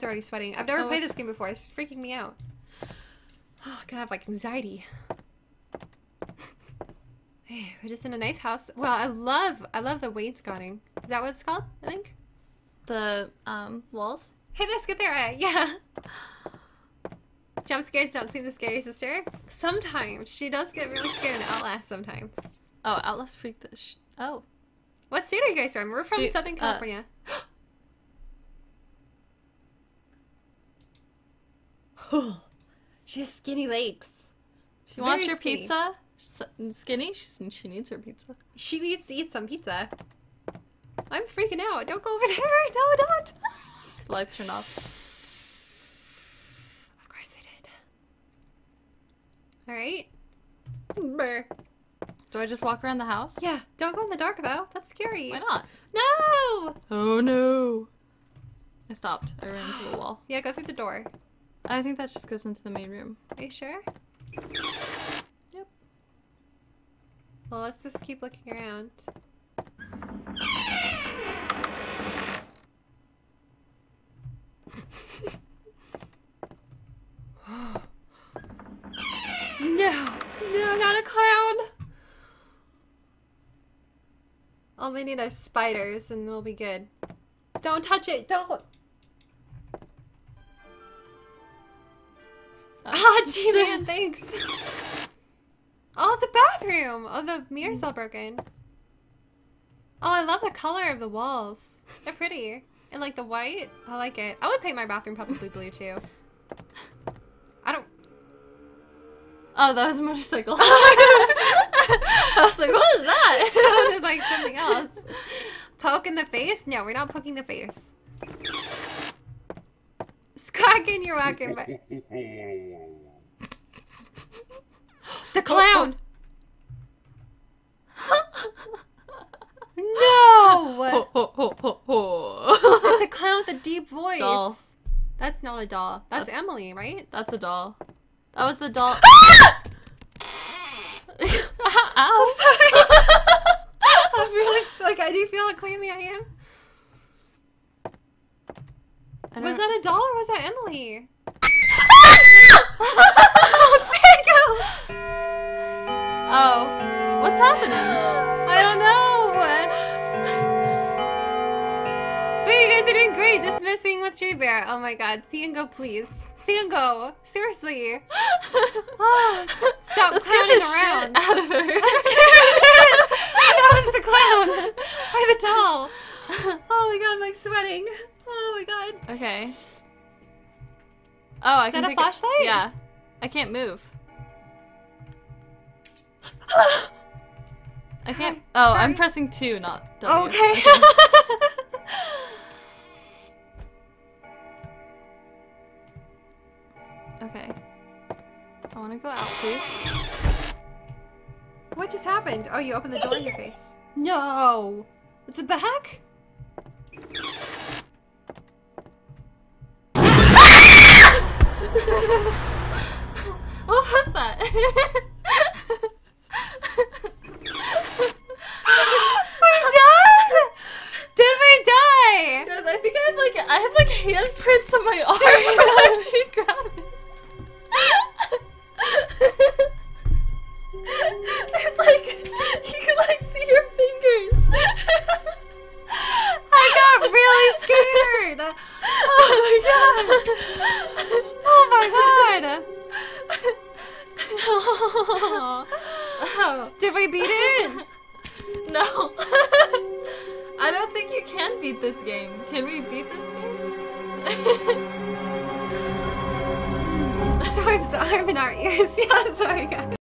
hand's already sweating. I've never played this game before. It's freaking me out. Oh, I'm gonna have like anxiety. Hey, we're just in a nice house. Well, I love the wainscoting. Is that what it's called? I think. The walls. Hey, let's get there. Yeah. Jump scares don't seem the scary, sister. Sometimes she does get really scared in Outlast. Sometimes. Oh, Outlast freak the oh. What state are you guys from? We're from Southern California. She has skinny legs. She wants your pizza? Skinny? She needs her pizza. She needs to eat some pizza. I'm freaking out. Don't go over there. No, don't. The lights turned off. Of course I did. Alright. Brr. Do I just walk around the house? Yeah. Don't go in the dark, though. That's scary. Why not? No! Oh, no. I stopped. I ran into the wall. Yeah, go through the door. I think that just goes into the main room. Are you sure? Yep. Well, let's just keep looking around. No! No, not a clown! All we need are spiders and we'll be good. Don't touch it! Don't! Ah, gee man, thanks! Oh, it's a bathroom! Oh, the mirror's all broken. Oh, I love the color of the walls. They're pretty. And like the white, I like it. I would paint my bathroom probably blue too. I don't... Oh, that was a motorcycle. I was like, what is that? It sounded like something else. Poke in the face? No, we're not poking the face. Squawking, you're walking by. The clown! No! It's a clown with a deep voice. Doll. That's not a doll. That's Emily, right? That's a doll. That was the doll. Ow! I'm sorry. I'm really like I do feel how clammy I am. Was that a doll or was that Emily? Oh, Sango! Oh, what's happening? I don't know. But you guys are doing great. Just messing with J Bear. Oh my God, Sango, please. Sango, seriously. Oh, stop clowning around. Out of her. That was the clown. Or the doll. Oh my God, I'm like sweating. Oh my God. Okay. Oh, I can pick a flashlight? Yeah. I can't move. I can't. Oh, I'm pressing 2, not W. Okay. Okay. I want to go out, please. What just happened? Oh, you opened the door in your face. No! It's a back? What was that? We died? Did we die? Guys, I think I have like handprints on my arm. I should grab it. It's like you can like see your fingers. I got really scared. Oh my God. Oh my God. Oh. Did we beat it? No. I don't think you can beat this game. Can we beat this game? Storm's arm in our ears. Yeah, sorry guys.